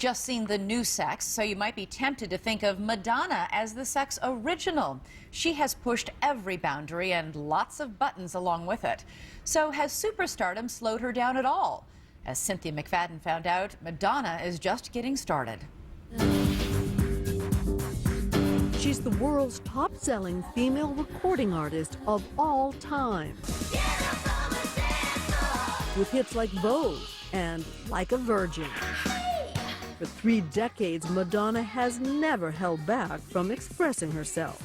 Just seen the new sex, so you might be tempted to think of Madonna as the sex original. She has pushed every boundary and lots of buttons along with it. So has superstardom slowed her down at all? As Cynthia McFadden found out, Madonna is just getting started. She's the world's top-selling female recording artist of all time. With hits like Vogue and Like a Virgin. For 3 decades, Madonna has never held back from expressing herself.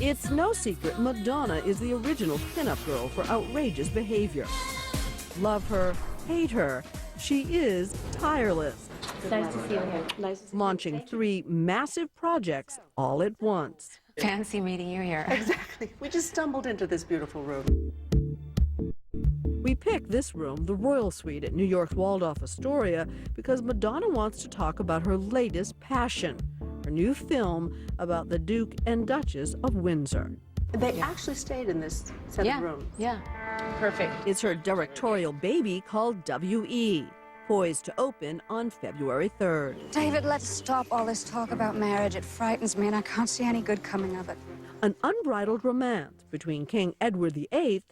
It's no secret Madonna is the original pinup girl for outrageous behavior. Love her, hate her, she is tireless. Nice to see you here. Nice to see Launching 3 massive projects all at once. Fancy meeting you here. Exactly. We just stumbled into this beautiful room. We picked this room, the Royal Suite at New York's Waldorf Astoria, because Madonna wants to talk about her latest passion, her new film about the Duke and Duchess of Windsor. They actually stayed in this set of rooms. Yeah, perfect. It's her directorial baby called W.E., poised to open on February 3rd. David, let's stop all this talk about marriage. It frightens me, and I can't see any good coming of it. An unbridled romance between King Edward VIII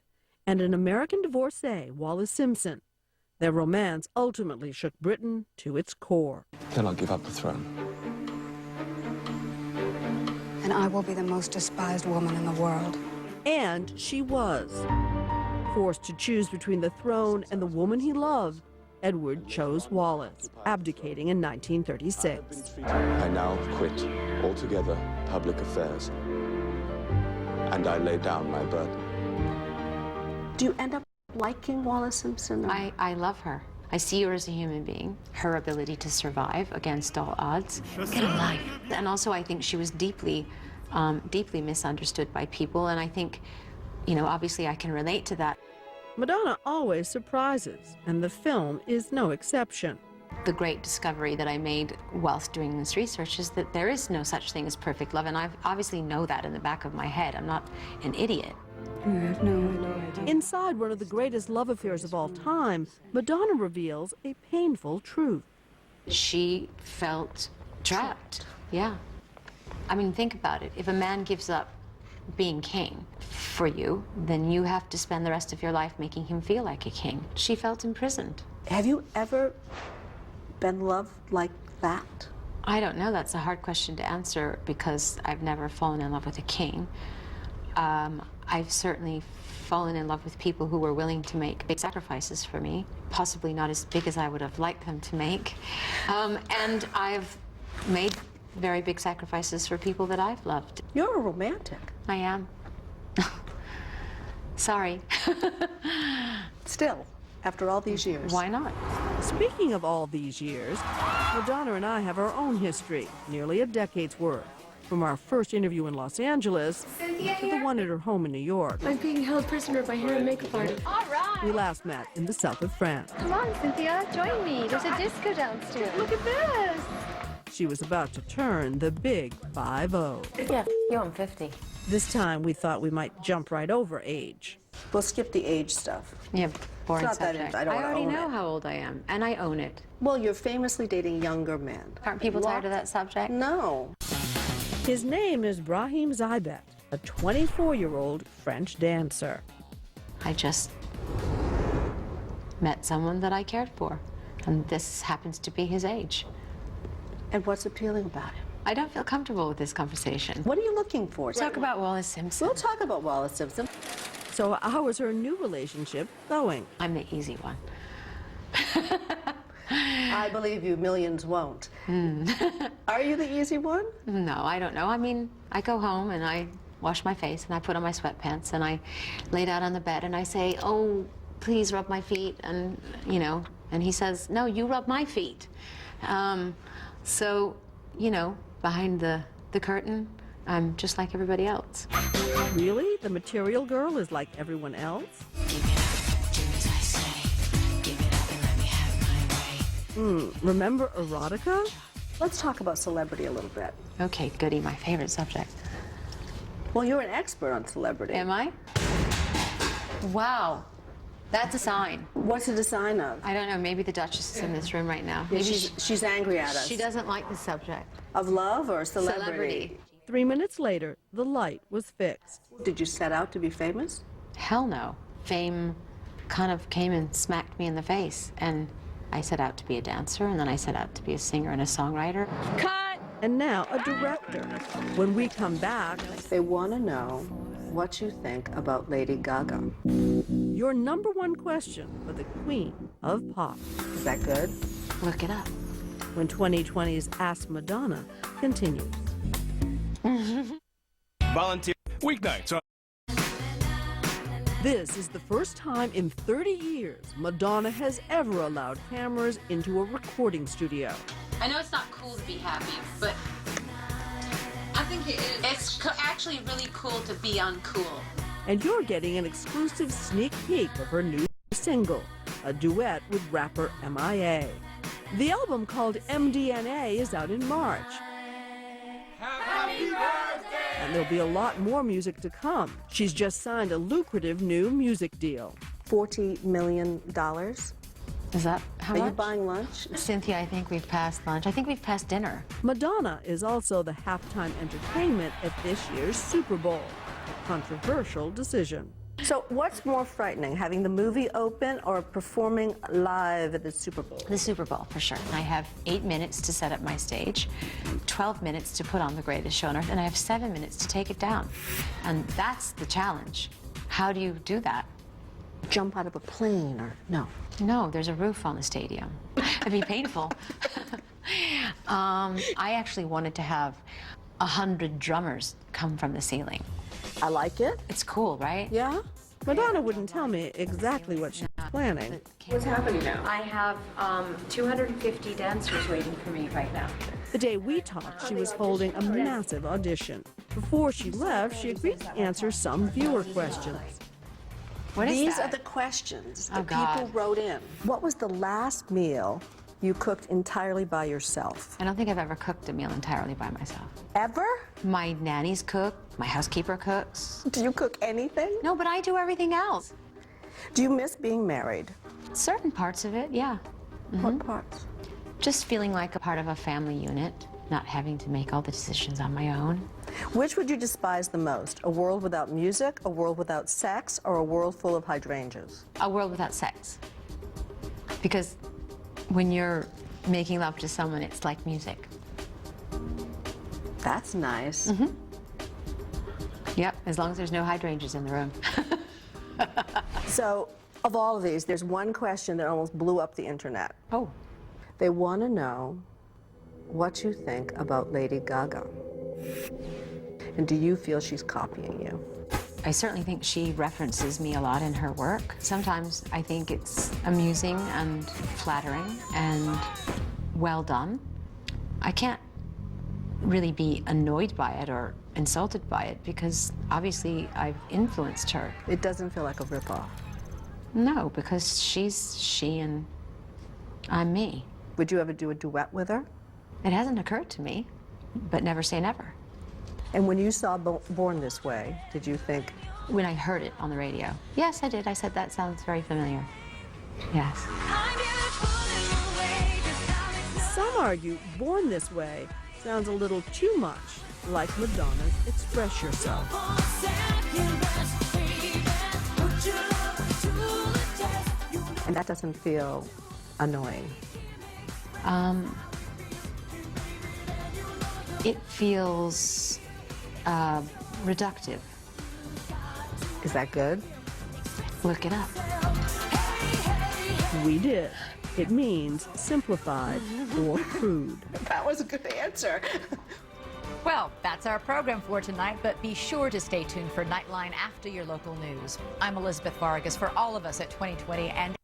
and an American divorcee, Wallis Simpson. Their romance ultimately shook Britain to its core. Then I'll give up the throne. And I will be the most despised woman in the world. And she was. Forced to choose between the throne and the woman he loved, Edward chose Wallis, abdicating in 1936. I now quit altogether public affairs, and I lay down my burden. Do you end up liking Wallis Simpson? I love her. I see her as a human being, her ability to survive against all odds. Get a life. And also I think she was deeply misunderstood by people, and I think, you know, obviously I can relate to that. Madonna always surprises, and the film is no exception. The great discovery that I made whilst doing this research is that there is no such thing as perfect love, and I obviously know that in the back of my head. I'm not an idiot. Inside one of the greatest love affairs of all time, Madonna reveals a painful truth. She felt trapped. Yeah. I mean, think about it. If a man gives up being king for you, then you have to spend the rest of your life making him feel like a king. She felt imprisoned. Have you ever been loved like that? I don't know. That's a hard question to answer because I've never fallen in love with a king. I've certainly fallen in love with people who were willing to make big sacrifices for me, possibly not as big as I would have liked them to make. And I've made very big sacrifices for people that I've loved. You're a romantic. I am. Sorry. Still, after all these years. Why not? Speaking of all these years, Madonna and I have our own history, nearly a decade's worth. From our first interview in Los Angeles to the one at her home in New York. I'm being held prisoner by hair and makeup artist. All right. We last met in the south of France. Come on, Cynthia, join me. There's a disco downstairs. Look at this. She was about to turn the big 5-0. Yeah, you, I'm 50. This time we thought we might jump right over age. We'll skip the age stuff. Yeah, boring It's not that subject. I don't wanna already own know it. how old I am, and I own it. Well, you're famously dating younger men. Aren't people tired of that subject? No. His name is Brahim Zaibet, a 24-year-old French dancer. I just met someone that I cared for, and this happens to be his age. And what's appealing about him? I don't feel comfortable with this conversation. What are you looking for? Talk about Wallis Simpson. We'll talk about Wallis Simpson. So how is her new relationship going? I'm the easy one. I believe you, millions won't. Are you the easy one? No, I don't know. I mean, I go home and I wash my face and I put on my sweatpants and I lay down on the bed and I say, oh, please rub my feet, and, you know, and he says, no, you rub my feet. So, you know, behind the curtain, I'm just like everybody else. Really? The material girl is like everyone else? Remember erotica? Let's talk about celebrity a little bit. Okay, goody, my favorite subject. Well, you're an expert on celebrity. Am I? Wow. That's a sign. What's it a sign of? I don't know, maybe the Duchess is in this room right now. Yeah, Maybe she's angry at us. she doesn't like the subject. Of love or celebrity? 3 minutes later, the light was fixed. Did you set out to be famous? Hell no. Fame kind of came and smacked me in the face, and I set out to be a dancer, and then I set out to be a singer and a songwriter. Cut! And now a director. When we come back, They want to know what you think about Lady Gaga. your number one question for the queen of pop. Is that good? Look it up. When 2020's Ask Madonna continues. Volunteer weeknights on. This is the first time in 30 years Madonna has ever allowed cameras into a recording studio. I know it's not cool to be happy, but I think it is. It's actually really cool to be uncool. And you're getting an exclusive sneak peek of her new single, a duet with rapper MIA. The album called MDNA is out in March. And there'll be a lot more music to come. She's just signed a lucrative new music deal. $40 million. Is that how Are much? you buying lunch? Cynthia, I think we've passed lunch. I think we've passed dinner. Madonna is also the halftime entertainment at this year's Super Bowl. A controversial decision. So what's more frightening, having the movie open or performing live at the Super Bowl? The Super Bowl, for sure. I have 8 minutes to set up my stage, 12 minutes to put on the greatest show on earth, and I have 7 minutes to take it down. And that's the challenge. How do you do that? Jump out of a plane or no? No, there's a roof on the stadium. It'd be painful. I actually wanted to have 100 drummers come from the ceiling. I like it. It's cool, right? Yeah? Madonna wouldn't tell me exactly what she's planning. What's happening now? I have 250 dancers waiting for me right now. The day we talked, she was holding a massive audition. Before she left, she agreed to answer some viewer questions. What is These that? are the questions Oh, that people God. wrote in. What was the last meal you cooked entirely by yourself? I don't think I've ever cooked a meal entirely by myself. Ever? My nannies cook, my housekeeper cooks. Do you cook anything? No, but I do everything else. Do you miss being married? Certain parts of it, yeah. What parts? Just feeling like a part of a family unit, not having to make all the decisions on my own. Which would you despise the most? A world without music, a world without sex, or a world full of hydrangeas? A world without sex. Because when you're making love to someone, it's like music. That's nice. Yep, as long as there's no hydrangeas in the room. So, of all of these, there's one question that almost blew up the internet. Oh. They want to know what you think about Lady Gaga. And do you feel she's copying you? I certainly think she references me a lot in her work. Sometimes I think it's amusing and flattering and well done. I can't really be annoyed by it or insulted by it because obviously I've influenced her. It doesn't feel like a ripoff. No, because she's she and I'm me. Would you ever do a duet with her? It hasn't occurred to me, but never say never. And when you saw Born This Way, did you think, When I heard it on the radio. Yes, I did. I said that sounds very familiar. Yes. Some argue Born This Way sounds a little too much like Madonna's Express Yourself. and that doesn't feel annoying? It feels reductive. Is that good? Look it up. We did. It means simplified or crude. That was a good answer. Well, that's our program for tonight, but be sure to stay tuned for Nightline after your local news. I'm Elizabeth Vargas for all of us at 2020 and